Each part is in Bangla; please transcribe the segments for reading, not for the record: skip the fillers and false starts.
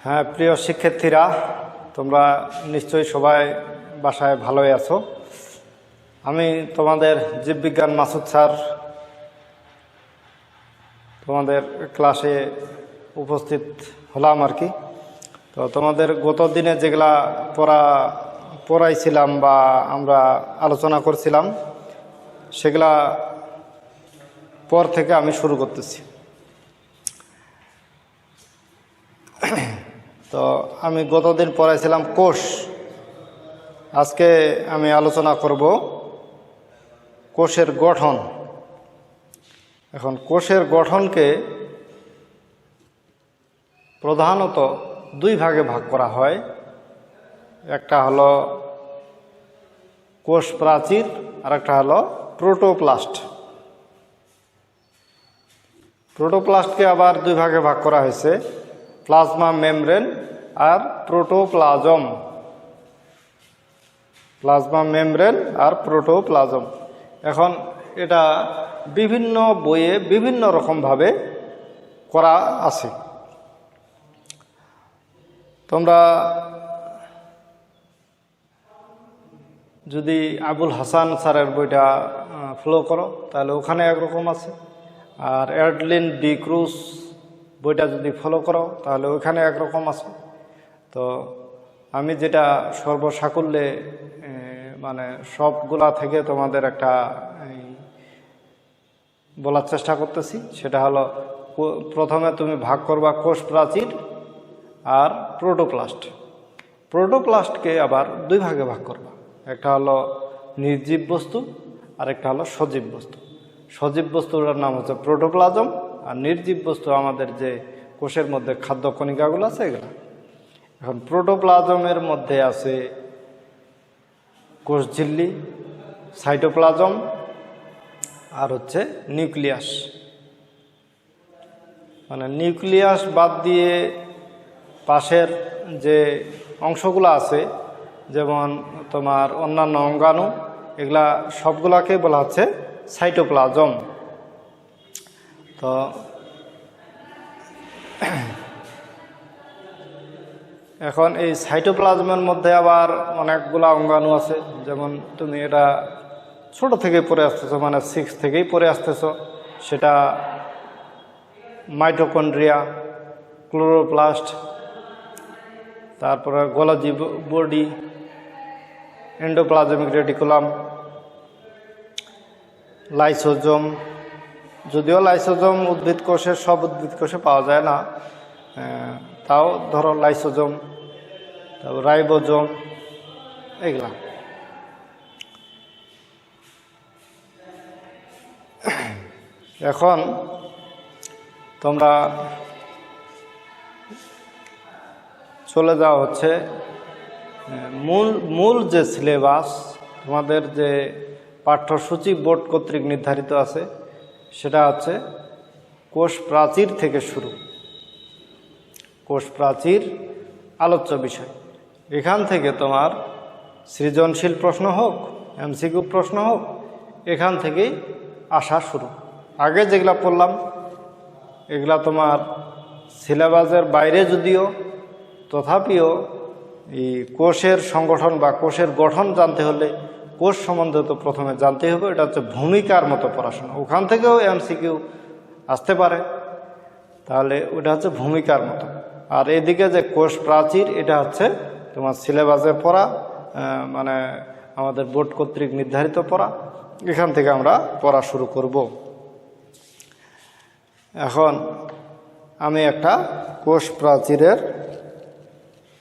হ্যাঁ, প্রিয় শিক্ষার্থীরা, তোমরা নিশ্চয়ই সবাই বাসায় ভালোই আছো। আমি তোমাদের জীববিজ্ঞান মাসুদ স্যার তোমাদের ক্লাসে উপস্থিত হলাম আর কি। তো তোমাদের গত দিনে যেগুলা পড়াইছিলাম বা আমরা আলোচনা করছিলাম সেগুলা পর থেকে আমি শুরু করতেছি। তো আমি গতদিন পড়াইছিলাম কোষ। আজকে আমি আলোচনা করব কোষের গঠন। এখন কোষের গঠনকে প্রধানত দুই ভাগে ভাগ করা হয়। একটা হলো কোষ প্রাচীর আর একটা হলো প্রোটোপ্লাস্ট। প্রোটোপ্লাস্টকে আবার দুই ভাগে ভাগ করা হয়েছে, প্লাজমা মেমব্রেন আর প্রোটোপ্লাজম। প্লাজমা মেমব্রেন আর প্রোটোপ্লাজম। এখন এটা বিভিন্ন বইয়ে বিভিন্ন রকমভাবে করা আছে। তোমরা যদি আবুল হাসান স্যারের বইটা ফলো করো তাহলে ওখানে একরকম আছে, আর এডলিন ডি ক্রুজ বইটা যদি ফলো করো তাহলে ওইখানে একরকম আছে। তো আমি যেটা সর্বসাকুল্যে মানে সবগুলা থেকে তোমাদের একটা বলার চেষ্টা করতেছি, সেটা হলো প্রথমে তুমি ভাগ করবা কোষ প্রাচীর আর প্রোটোপ্লাস্ট। প্রোটোপ্লাস্টকে আবার দুই ভাগে ভাগ করবা, একটা হলো নির্জীব বস্তু আর একটা হলো সজীব বস্তু। সজীব বস্তুটার নাম হচ্ছে প্রোটোপ্লাজম, আর নির্জীব বস্তু আমাদের যে কোষের মধ্যে খাদ্য কণিকাগুলো আছে এগুলো। এখন প্রোটোপ্লাজমের মধ্যে আছে কোষঝিল্লি, সাইটোপ্লাজম আর হচ্ছে নিউক্লিয়াস। মানে নিউক্লিয়াস বাদ দিয়ে পাশের যে অংশগুলো আছে, যেমন তোমার অন্যান্য অঙ্গাণু, এগুলা সবগুলাকে বলা হচ্ছে সাইটোপ্লাজম। তো এখন এই সাইটোপ্লাজমের মধ্যে আবার অনেকগুলা অঙ্গাণু আছে। যেমন তুমি এটা ছোট থেকে পড়ে আসতেছো, মানে 6 থেকেই পড়ে আসতেছো, সেটা মাইটোকন্ড্রিয়া, ক্লোরোপ্লাস্ট, তারপরে Golgi body, endoplasmic reticulum, lysosome. যদিও লাইসোজোম উদ্ভিদ কোষে, সব উদ্ভিদ কোষে পাওয়া যায় না, তাও ধরো লাইসোজোম, তারপর রাইবোজোম, এগুলা। এখন তোমরা চলে যাওয়া হচ্ছে মূল যে সিলেবাস, তোমাদের যে পাঠ্যসূচি বোর্ড কর্তৃক নির্ধারিত আছে, সেটা হচ্ছে কোষ প্রাচীর থেকে শুরু। কোষ প্রাচীর আলোচ্য বিষয়। এখান থেকে তোমার সৃজনশীল প্রশ্ন হোক, এমসিকিউ প্রশ্ন হোক, এখান থেকেই আসা শুরু। আগে যেগুলা পড়লাম এগুলা তোমার সিলেবাসের বাইরে যদিও, তথাপিও এই কোষের সংগঠন বা কোষের গঠন জানতে হলে কোষ সম্বন্ধে তো প্রথমে জানতে হবে। এটা হচ্ছে ভূমিকার মতো পড়াশোনা, ওখান থেকেও এমসিকিউ আসতে পারে, তাহলে ওটা হচ্ছে ভূমিকার মতো। আর এদিকে যে কোষ প্রাচীর, এটা হচ্ছে তোমার সিলেবাসে পড়া, মানে আমাদের বোর্ড কর্তৃক নির্ধারিত পড়া। এখান থেকে আমরা পড়া শুরু করব। এখন আমি একটা কোষ প্রাচীরের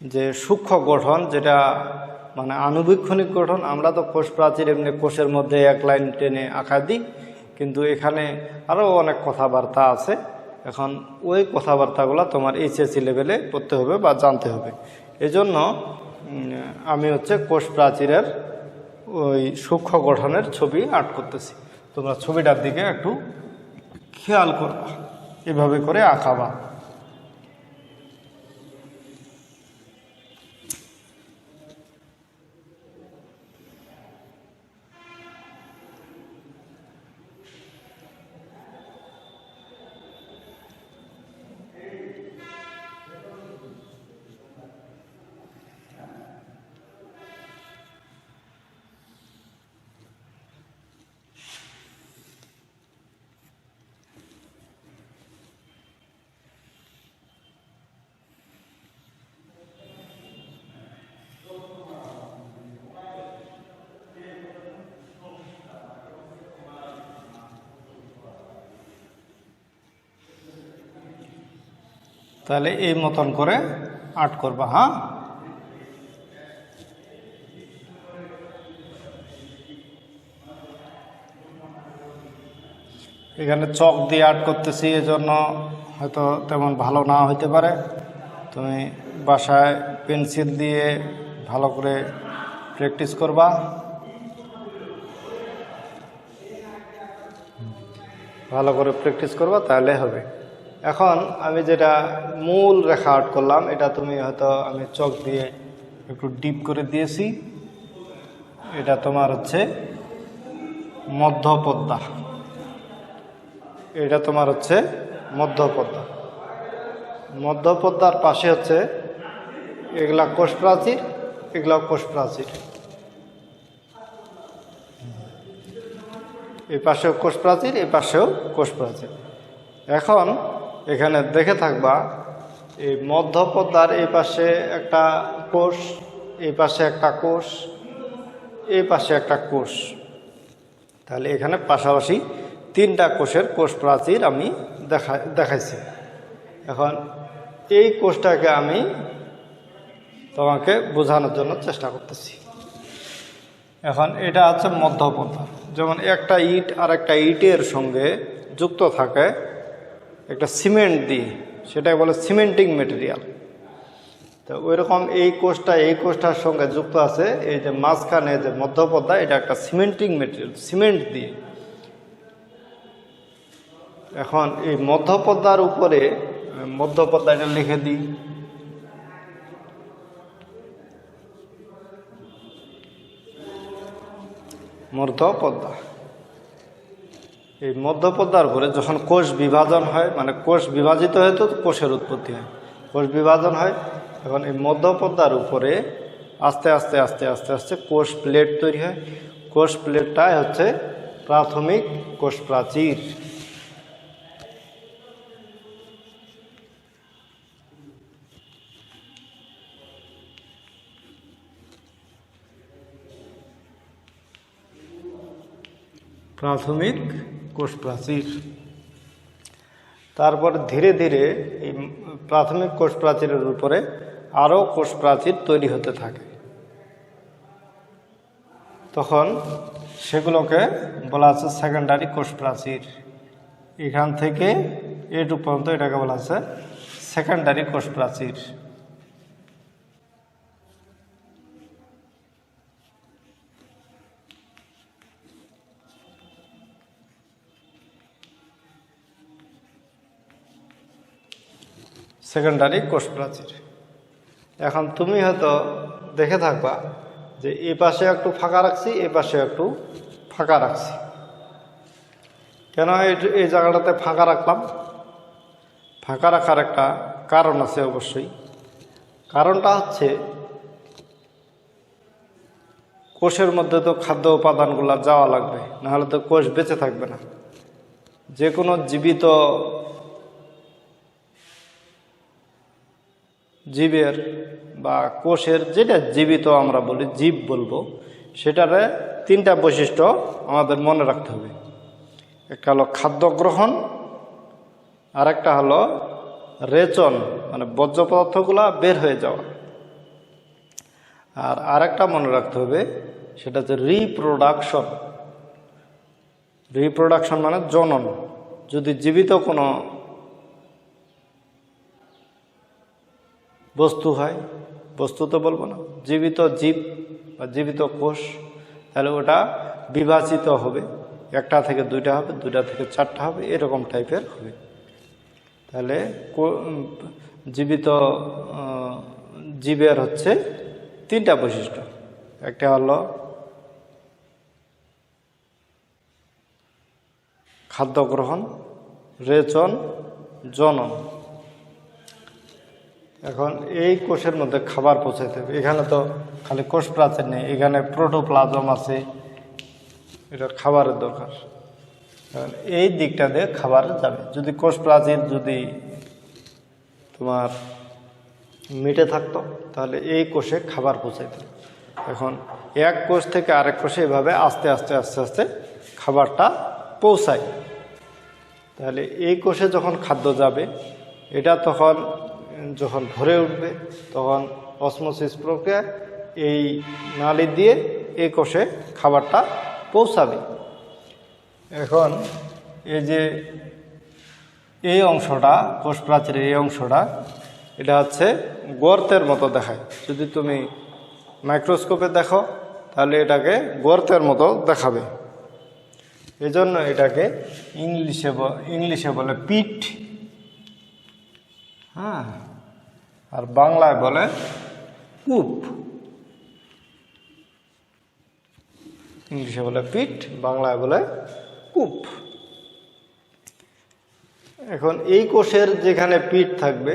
যে সূক্ষ্ম গঠন, যেটা মানে আণুবীক্ষণিক গঠন, আমরা তো কোষ প্রাচীর এমনি কোষের মধ্যে এক লাইন টেনে আঁকা দিই, কিন্তু এখানে আরও অনেক কথাবার্তা আছে। এখন ওই কথাবার্তাগুলো তোমার এইচএসসি লেভেলে পড়তে হবে বা জানতে হবে। এজন্য আমি হচ্ছে কোষ প্রাচীরের ওই সূক্ষ্ম গঠনের ছবি আর্ট করতেছি। তোমরা ছবিটার দিকে একটু খেয়াল করবা, এভাবে করে আঁকাবা। তাহলে এই মতন করে আর্ট করবা। হ্যাঁ, এখানে চক দিয়ে আর্ট করতেছি, এজন্য হয়তো তেমন ভালো না হইতে পারে। তুমি বাসায় পেন্সিল দিয়ে ভালো করে প্র্যাকটিস করবা। ভালো করে প্র্যাকটিস করবা, তাহলে হবে। এখন আমি যেটা মূল রেখা আর্ট করলাম, এটা তুমি হয়তো আমি চক দিয়ে একটু ডিপ করে দিয়েছি। এটা তোমার হচ্ছে মধ্যপদ্মা। এটা তোমার হচ্ছে মধ্যপদ্মা। মধ্যপদ্মার পাশে হচ্ছে এগুলা কোষ প্রাচীর, এগুলা কোষ প্রাচীর। এই পাশেও কোষ প্রাচীর, এই পাশেও কোষ প্রাচীর। এখন এখানে দেখে থাকবা, এই মধ্যপদ্মার এই পাশে একটা কোষ, এই পাশে একটা কোষ, এই পাশে একটা কোষ। তাহলে এখানে পাশাপাশি 3টা কোষের কোষ প্রাচীর আমি দেখাইছি। এখন এই কোষটাকে আমি তোমাকে বোঝানোর জন্য চেষ্টা করতেছি। এখন এটা হচ্ছে মধ্যপদ্মা। যেমন একটা ইট আর একটা ইটের সঙ্গে যুক্ত থাকে একটা সিমেন্ট দিয়ে, সেটাই বলে সিমেন্টিং মেটেরিয়াল। তো ওইরকম এই কোষটার সঙ্গে যুক্ত আছে। এই যে মাঝখানে যে মধ্যপদ্মা, এটা একটা সিমেন্টিং মেটেরিয়াল, সিমেন্ট দিয়ে। এখন এই মধ্যপদ্মার উপরে, মধ্যপদ্মা এটা লিখে দিই, মধ্যপদ্মা। এই মধ্যপদ্মার উপরে যখন কোষ বিভাজন হয়, মানে কোষ বিভাজিত হয় তো কোষের উৎপত্তি হয়, কোষ বিভাজন হয়। এখন এই মধ্যপদ্মার উপরে আস্তে আস্তে আস্তে আস্তে আস্তে কোষ প্লেট তৈরি হয়। কোষ প্লেটটাই হচ্ছে প্রাথমিক কোষ প্রাচীর। প্রাথমিক কোষ প্রাচীর। তারপর ধীরে ধীরে এই প্রাথমিক কোষ প্রাচীরের উপরে আরও কোষ প্রাচীর তৈরি হতে থাকে। তখন সেগুলোকে বলা আছে সেকেন্ডারি কোষ প্রাচীর। এখান থেকে এটুকু পর্যন্ত এটাকে বলা আছে সেকেন্ডারি কোষ প্রাচীর। সেকেন্ডারি কোষ প্রাচীর। এখন তুমি হয়তো দেখে থাকবা যে এই পাশে একটু ফাঁকা রাখছি, এই পাশে একটু ফাঁকা রাখছি। কেন এই জায়গাটাতে ফাঁকা রাখলাম? ফাঁকা রাখার একটা কারণ আছে অবশ্যই। কারণটা হচ্ছে কোষের মধ্যে তো খাদ্য উপাদানগুলো যাওয়া লাগবে, নাহলে তো কোষ বেঁচে থাকবে না। যে কোনো জীবিত জীবের বা কোষের, যেটা জীবিত আমরা বলি, জীব বলবো, সেটারে 3টা বৈশিষ্ট্য আমাদের মনে রাখতে হবে। একটা হলো খাদ্য গ্রহণ, আর একটা হলো রেচন, মানে বর্জ্য পদার্থগুলা বের হয়ে যাওয়া, আর আরেকটা মনে রাখতে হবে, সেটা হচ্ছে রিপ্রোডাকশন। রিপ্রোডাকশন মানে জনন। যদি জীবিত কোনো বস্তু হয়, বস্তু তো বলবো না, জীবিত জীব বা জীবিত কোষ, তাহলে ওটা বিভাজিত হবে, 1টা থেকে 2টা হবে, 2টা থেকে 4টা হবে, এরকম টাইপের হবে। তাহলে জীবিত জীবের হচ্ছে 3টা বৈশিষ্ট্য। একটা হলো খাদ্য গ্রহণ, রেচন, জনন। এখন এই কোষের মধ্যে খাবার পৌঁছাইতে হবে। এখানে তো খালি কোষ প্রাচীর নেই, এখানে প্রোটোপ্লাজম আছে, এটা খাবারের দরকার। এই দিকটা দিয়ে খাবার যাবে। যদি কোষ প্রাচীর যদি তোমার মিটে থাকতো, তাহলে এই কোষে খাবার পৌঁছাইতো। এখন এক কোষ থেকে আরেক কোষে এভাবে আস্তে আস্তে আস্তে আস্তে খাবারটা পৌঁছায়। তাহলে এই কোষে যখন খাদ্য যাবে, এটা তখন যখন ভরে উঠবে তখন অসমোসিস প্রক্রিয়া এই নালী দিয়ে এই কোষে খাবারটা পৌঁছাবে। এখন এই যে এই অংশটা কোষ প্রাচীরের এই অংশটা এটা হচ্ছে গর্তের মতো দেখায়। যদি তুমি মাইক্রোস্কোপে দেখো তাহলে এটাকে গর্তের মতো দেখাবে। এজন্য এটাকে ইংলিশে বলে পিট, হ্যাঁ, আর বাংলায় বলে কূপ। ইংলিশে বলে পিট, বাংলায় বলে কূপ। এখন এই কোষের যেখানে পিট থাকবে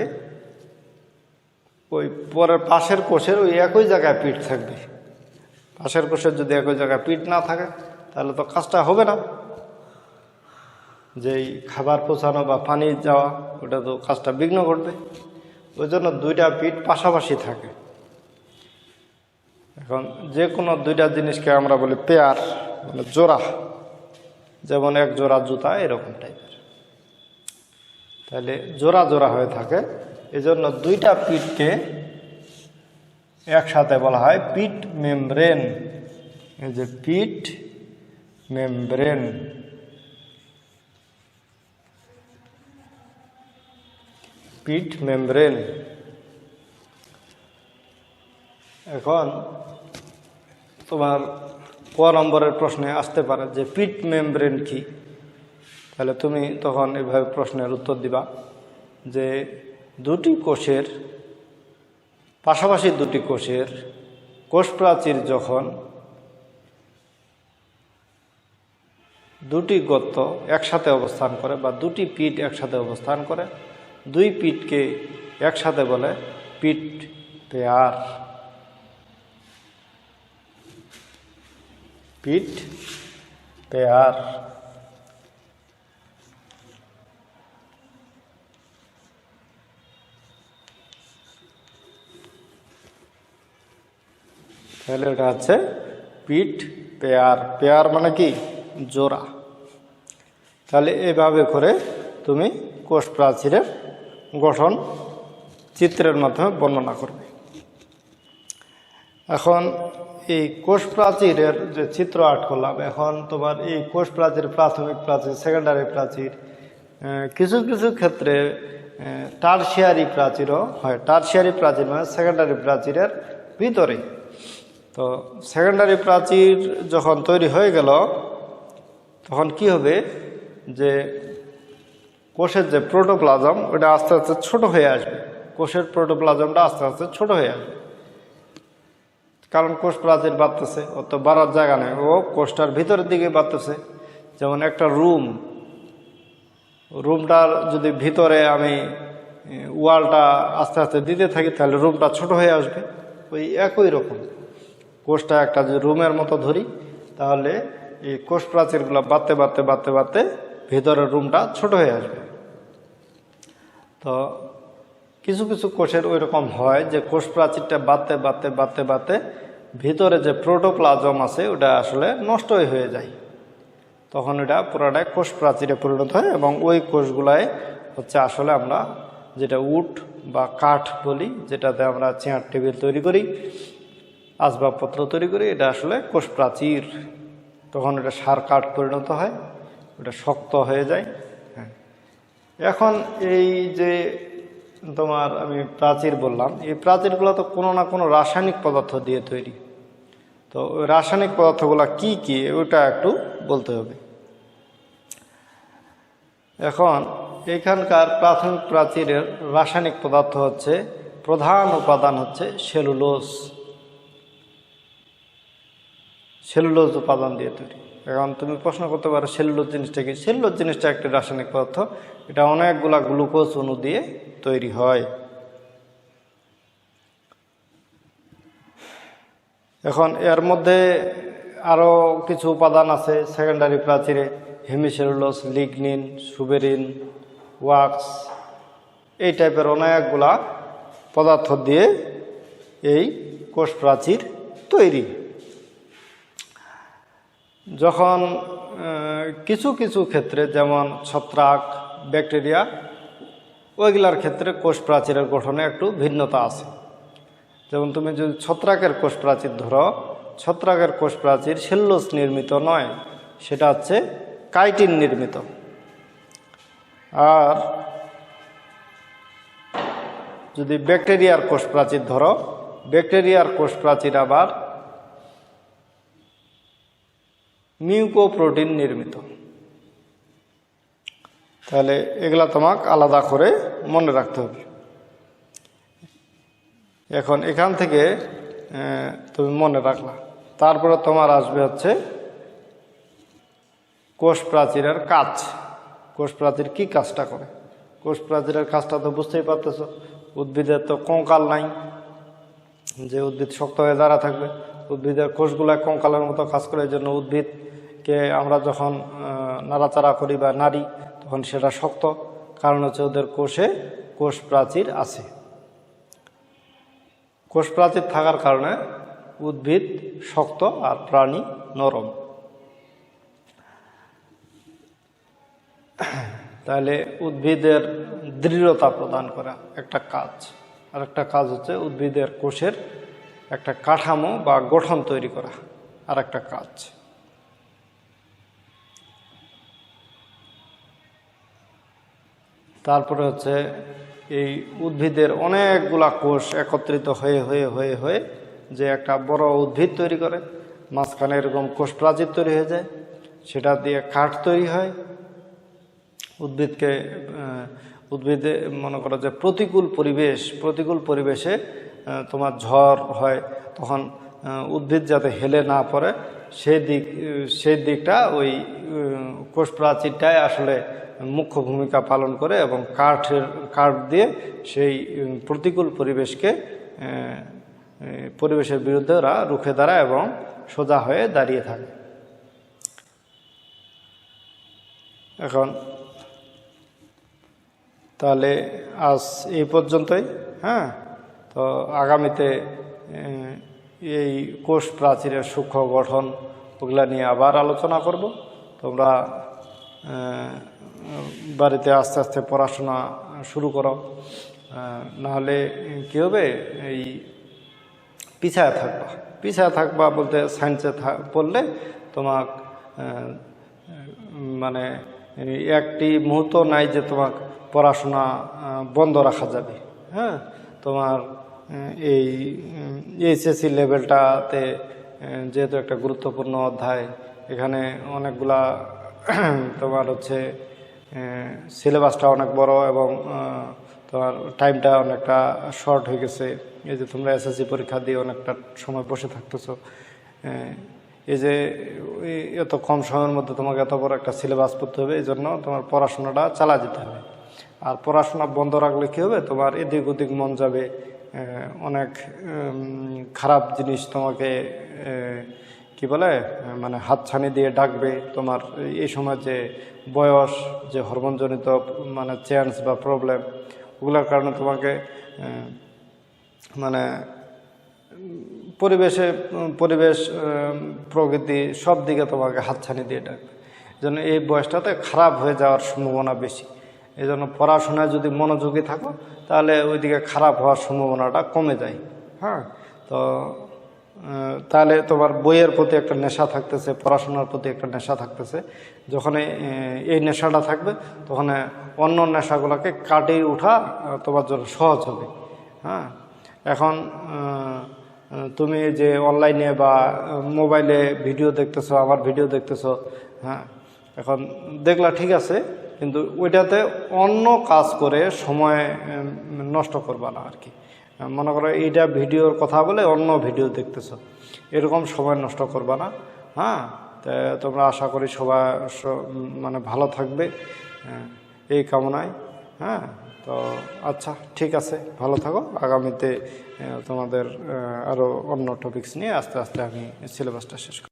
ওই পরের পাশের কোষের ওই একই জায়গায় পিট থাকবে। পাশের কোষের যদি একই জায়গায় পিট না থাকে তাহলে তো কাজটা হবে না, যেই খাবার পৌঁছানো বা পানি যাওয়া ওটা তো কাজটা বিঘ্ন ঘটবে। ওই জন্য দুইটা পিট পাশাপাশি থাকে। এখন যে কোনো দুইটা জিনিসকে আমরা বলি পেয়ার, মানে জোড়া, যেমন এক জোড়া জুতা এরকম টাইপের, তাহলে জোড়া জোড়া হয়ে থাকে। এজন্য দুইটা পিটকে একসাথে বলা হয় পিট মেমব্রেন। এই যে পিট মেমব্রেন, পিট মেমব্রেন। এখন তোমার ক নম্বরের প্রশ্নে আসতে পারে যে পিট মেমব্রেন কি, তাহলে তুমি তখন এভাবে প্রশ্নের উত্তর দিবা যে দুটি কোষের পাশাপাশি দুটি কোষের কোষ প্রাচীর যখন দুটি গর্ত একসাথে অবস্থান করে বা দুটি পিট একসাথে অবস্থান করে, দুই পিটকে একসাথে বলে পিট পেয়ার, পিট পেয়ার। তাহলে এটা হচ্ছে পিট পেয়ার। পেয়ার মানে কি? জোড়া। তাহলে এইভাবে করে তুমি কোষ প্রাচীরের গঠন চিত্রের মাধ্যমে বর্ণনা করবে। এখন এই কোষ প্রাচীরের যে চিত্র আর্ট করলাম, এখন তোমার এই কোষ প্রাচীর, প্রাথমিক প্রাচীর, সেকেন্ডারি প্রাচীর, কিছু কিছু ক্ষেত্রে টারশিয়ারি প্রাচীরও হয়। টারশিয়ারি প্রাচীর মানে সেকেন্ডারি প্রাচীরের ভিতরে। তো সেকেন্ডারি প্রাচীর যখন তৈরি হয়ে গেল তখন কি হবে, যে কোষের যে প্রোটোপ্লাজম ওটা আস্তে আস্তে ছোট হয়ে আসবে। কোষের প্রোটোপ্লাজমটা আস্তে আস্তে ছোট হয়ে আসবে, কারণ কোষ প্রাচীর বাড়তেছে, ও তো বাড়ার জায়গা নেই, ও কোষটার ভিতরের দিকে বাড়তেছে। যেমন একটা রুমটার যদি ভিতরে আমি ওয়ালটা আস্তে আস্তে দিতে থাকি তাহলে রুমটা ছোট হয়ে আসবে। ওই একই রকম কোষটা একটা যদি রুমের মতো ধরি তাহলে এই কোষ প্রাচীরগুলো বাড়তে বাড়তে বাড়তে বাড়তে ভিতরের রুমটা ছোট হয়ে আসবে। তো কিছু কিছু কোষের ওই রকম হয় যে কোষ প্রাচীরটা বাড়তে বাড়তে বাড়তে বাড়তে ভিতরে যে প্রোটোপ্লাজম আছে ওটা আসলে নষ্টই হয়ে যায়। তখন এটা পুরোটাই কোষ প্রাচীরে পরিণত হয় এবং ওই কোষগুলায় হচ্ছে আসলে আমরা যেটা উড বা কাঠ বলি, যেটাতে আমরা চেয়ার টেবিল তৈরি করি, আসবাবপত্র তৈরি করি, এটা আসলে কোষ প্রাচীর। তখন এটা সার কাঠ পরিণত হয়, ওটা শক্ত হয়ে যায়। হ্যাঁ, এখন এই যে তোমার আমি প্রাচীর বললাম, এই প্রাচীরগুলো তো কোনো না কোনো রাসায়নিক পদার্থ দিয়ে তৈরি। তো ওই রাসায়নিক পদার্থগুলো কি কি ওটা একটু বলতে হবে। এখন এখানকার প্রাথমিক প্রাচীরের রাসায়নিক পদার্থ হচ্ছে, প্রধান উপাদান হচ্ছে সেলুলোজ। সেলুলোজ উপাদান দিয়ে তৈরি। এখন তুমি প্রশ্ন করতে পারো সেলুলোজ জিনিসটা কি? সেলুলোজ জিনিসটা একটি রাসায়নিক পদার্থ, এটা অনেকগুলা গ্লুকোজ অণু দিয়ে তৈরি হয়। এখন এর মধ্যে আরও কিছু উপাদান আছে সেকেন্ডারি প্রাচীরে, হেমিসেলুলোজ, লিগনিন, সুবেরিন, ওয়াক্স, এই টাইপের অনেকগুলা পদার্থ দিয়ে এই কোষ প্রাচীর তৈরি। যখন কিছু কিছু ক্ষেত্রে যেমন ছত্রাক, ব্যাকটেরিয়া ওইগুলার ক্ষেত্রে কোষ প্রাচীরের গঠনে একটু ভিন্নতা আছে। যেমন তুমি যদি ছত্রাকের কোষ প্রাচীর ধরো, ছত্রাকের কোষ প্রাচীর সেলুলোজ নির্মিত নয়, সেটা হচ্ছে কাইটিন নির্মিত। আর যদি ব্যাকটেরিয়ার কোষ প্রাচীর ধরো, ব্যাকটেরিয়ার কোষ প্রাচীর আবার মিউকোপ্রোটিন নির্মিত। তাহলে এগুলা তোমাকে আলাদা করে মনে রাখতে হবে। এখন এখান থেকে তুমি মনে রাখলা, তারপরে তোমার আসবে হচ্ছে কোষ প্রাচীরের কাজ। কোষ প্রাচীর কি কাজটা করে? কোষ প্রাচীরের কাজটা তো বুঝতেই পারতেছ। উদ্ভিদের তো কঙ্কাল নাই, যে উদ্ভিদ শক্ত হয়ে দাঁড়া থাকবে। উদ্ভিদের কোষগুলা কঙ্কালের মতো কাজ করে, এই জন্য উদ্ভিদকে আমরা যখন নাড়াচাড়া করি বা নাড়ি, তখন সেটা শক্ত, কারণ হচ্ছে ওদের কোষে কোষ প্রাচীর আছে। কোষ প্রাচীর থাকার কারণে উদ্ভিদ শক্ত আর প্রাণী নরম। তাহলে উদ্ভিদের দৃঢ়তা প্রদান করা একটা কাজ, আর একটা কাজ হচ্ছে উদ্ভিদের কোষের একটা কাঠামো বা গঠন তৈরি করা আর একটা কাজ। তারপরে হচ্ছে এই উদ্ভিদের অনেকগুলা কোষ একত্রিত হয়ে হয়ে হয়ে হয়ে যে একটা বড় উদ্ভিদ তৈরি করে, মাঝখানে এরকম কোষ প্রাচীর তৈরি হয়ে যায়, সেটা দিয়ে কাঠ তৈরি হয়। উদ্ভিদে মনে করো যে প্রতিকূল পরিবেশে তোমার ঝড় হয়, তখন উদ্ভিদ যাতে হেলে না পড়ে সেই দিকটা ওই কোষ প্রাচীরটাই আসলে মুখ্য ভূমিকা পালন করে, এবং কাঠ দিয়ে সেই প্রতিকূল পরিবেশের বিরুদ্ধে ওরা রুখে দাঁড়ায় এবং সোজা হয়ে দাঁড়িয়ে থাকে। এখন তাহলে আজ এই পর্যন্তই। হ্যাঁ, তো আগামীতে এই কোষ প্রাচীরের সূক্ষ্ম গঠন ওগুলা নিয়ে আবার আলোচনা করব। তোমরা বাড়িতে আস্তে আস্তে পড়াশোনা শুরু করো, নাহলে কী হবে, এই পিছায় থাকবা বলতে সায়েন্সে পড়লে তোমাক মানে একটি মুহূর্ত নাই যে তোমাক পড়াশোনা বন্ধ রাখা যাবে। হ্যাঁ, তোমার এই এইচএসসি লেভেলটাতে যেহেতু একটা গুরুত্বপূর্ণ অধ্যায়, এখানে অনেকগুলা তোমার হচ্ছে সিলেবাসটা অনেক বড় এবং তোমার টাইমটা অনেকটা শর্ট হয়ে গেছে। এই যে তোমরা এসএসসি পরীক্ষা দিয়ে অনেকটা সময় বসে থাকতেছো, এই যে এত কম সময়ের মধ্যে তোমাকে এত বড় একটা সিলেবাস পড়তে হবে, এই জন্য তোমার পড়াশোনাটা চালা যেতে হবে। আর পড়াশোনা বন্ধ রাখলে কী হবে, তোমার এদিক ওদিক মন যাবে, অনেক খারাপ জিনিস তোমাকে কি বলে মানে হাতছানি দিয়ে ডাকবে। তোমার এই সময় যে বয়স, যে হরমোনজনিত মানে চেঞ্জ বা প্রবলেম, ওগুলোর কারণে তোমাকে মানে পরিবেশ প্রকৃতি সব দিকে তোমাকে হাতছানি দিয়ে ডাকবে। এই জন্য এই বয়সটাতে খারাপ হয়ে যাওয়ার সম্ভাবনা বেশি। এই জন্য পড়াশোনায় যদি মনোযোগী থাকো, তাহলে ওইদিকে খারাপ হওয়ার সম্ভাবনাটা কমে যায়। হ্যাঁ, তো তাহলে তোমার বইয়ের প্রতি একটা নেশা থাকতেছে, পড়াশোনার প্রতি একটা নেশা থাকতেছে। যখন এই নেশাটা থাকবে, তখন অন্য নেশাগুলোকে কাটিয়ে ওঠা তোমার জন্য সহজ হবে। হ্যাঁ, এখন তুমি যে অনলাইনে বা মোবাইলে ভিডিও দেখতেছো, আমার ভিডিও দেখতেছো, হ্যাঁ, এখন দেখলা ঠিক আছে, কিন্তু ওইটাতে অন্য কাজ করে সময় নষ্ট করবা না আর কি। মনে করো এইটা ভিডিওর কথা বলে অন্য ভিডিও দেখতেছো, এরকম সময় নষ্ট করবা না। হ্যাঁ, তা তোমরা আশা করি সবাই মানে ভালো থাকবে এই কামনায়। হ্যাঁ, তো আচ্ছা, ঠিক আছে, ভালো থাকো। আগামীতে তোমাদের আরও অন্য টপিকস নিয়ে আস্তে আস্তে আমি সিলেবাসটা শেষ করব।